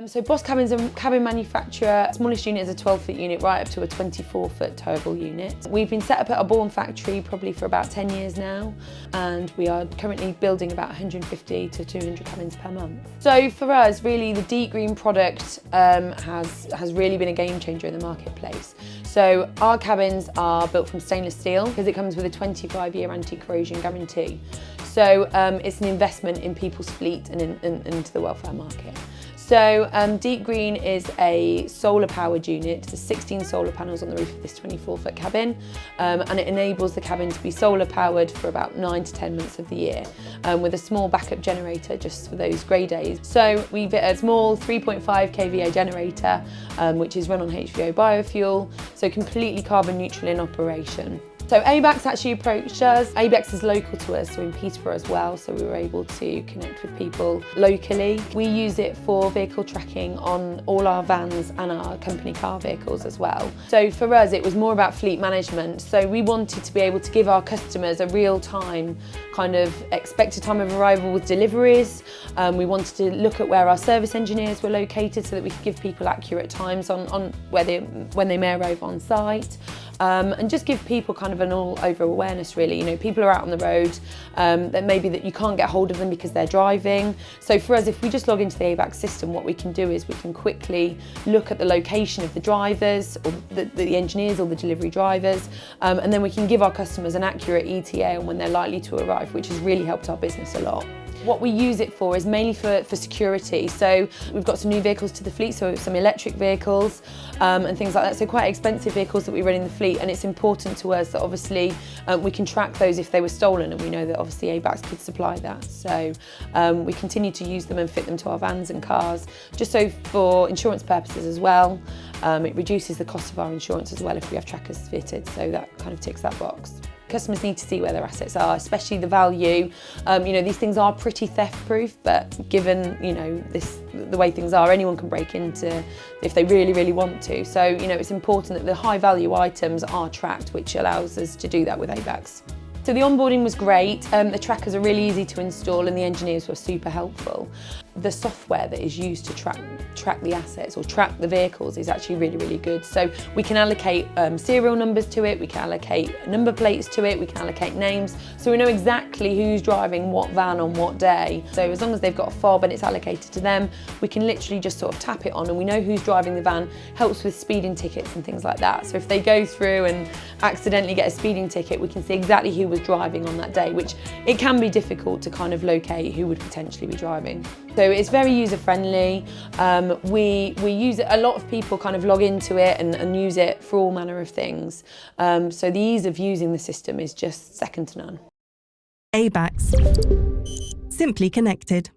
So Boss Cabin's a cabin manufacturer. Smallest unit is a 12-foot unit right up to a 24-foot towable unit. We've been set up at our Bourne factory probably for about 10 years now, and we are currently building about 150 to 200 cabins per month. So for us, really, the deep green product has really been a game changer in the marketplace. So our cabins are built from stainless steel because it comes with a 25-year anti-corrosion guarantee. So it's an investment in people's fleet and into the welfare market. So Deep Green is a solar powered unit. There's 16 solar panels on the roof of this 24-foot cabin, and it enables the cabin to be solar powered for about 9 to 10 months of the year, with a small backup generator just for those grey days. So we fit a small 3.5 kVA generator, which is run on HVO biofuel, so completely carbon neutral in operation. So ABAX actually approached us. ABAX is local to us, so in Peterborough as well, so we were able to connect with people locally. We use it for vehicle tracking on all our vans and our company car vehicles as well. So for us, it was more about fleet management. So we wanted to be able to give our customers a real-time kind of expected time of arrival with deliveries. We wanted to look at where our service engineers were located so that we could give people accurate times on when they may arrive on site. And just give people kind of an all-over awareness, really. You know, people are out on the road, that maybe that you can't get hold of them because they're driving. So for us, if we just log into the ABAX system, what we can do is we can quickly look at the location of the drivers, or the engineers or the delivery drivers, and then we can give our customers an accurate ETA on when they're likely to arrive, which has really helped our business a lot. What we use it for is mainly for security. So we've got some new vehicles to the fleet, so some electric vehicles and things like that. So quite expensive vehicles that we run in the fleet, and it's important to us that obviously we can track those if they were stolen, and we know that obviously ABAX could supply that. So we continue to use them and fit them to our vans and cars, just so for insurance purposes as well. It reduces the cost of our insurance as well if we have trackers fitted, so that kind of ticks that box. Customers need to see where their assets are, especially the value. You know, these things are pretty theft-proof, but given, you know, the way things are, anyone can break into if they really, really want to. So, you know, it's important that the high-value items are tracked, which allows us to do that with ABAX. So the onboarding was great, the trackers are really easy to install, and the engineers were super helpful. The software that is used to track the assets or track the vehicles is actually really, really good. So we can allocate serial numbers to it, we can allocate number plates to it, we can allocate names, so we know exactly who's driving what van on what day. So as long as they've got a fob and it's allocated to them, we can literally just sort of tap it on and we know who's driving the van. Helps with speeding tickets and things like that. So if they go through and accidentally get a speeding ticket, we can see exactly who was driving on that day, which it can be difficult to kind of locate who would potentially be driving. So it's very user-friendly. We use it, a lot of people kind of log into it and use it for all manner of things. So the ease of using the system is just second to none. ABAX. Simply connected.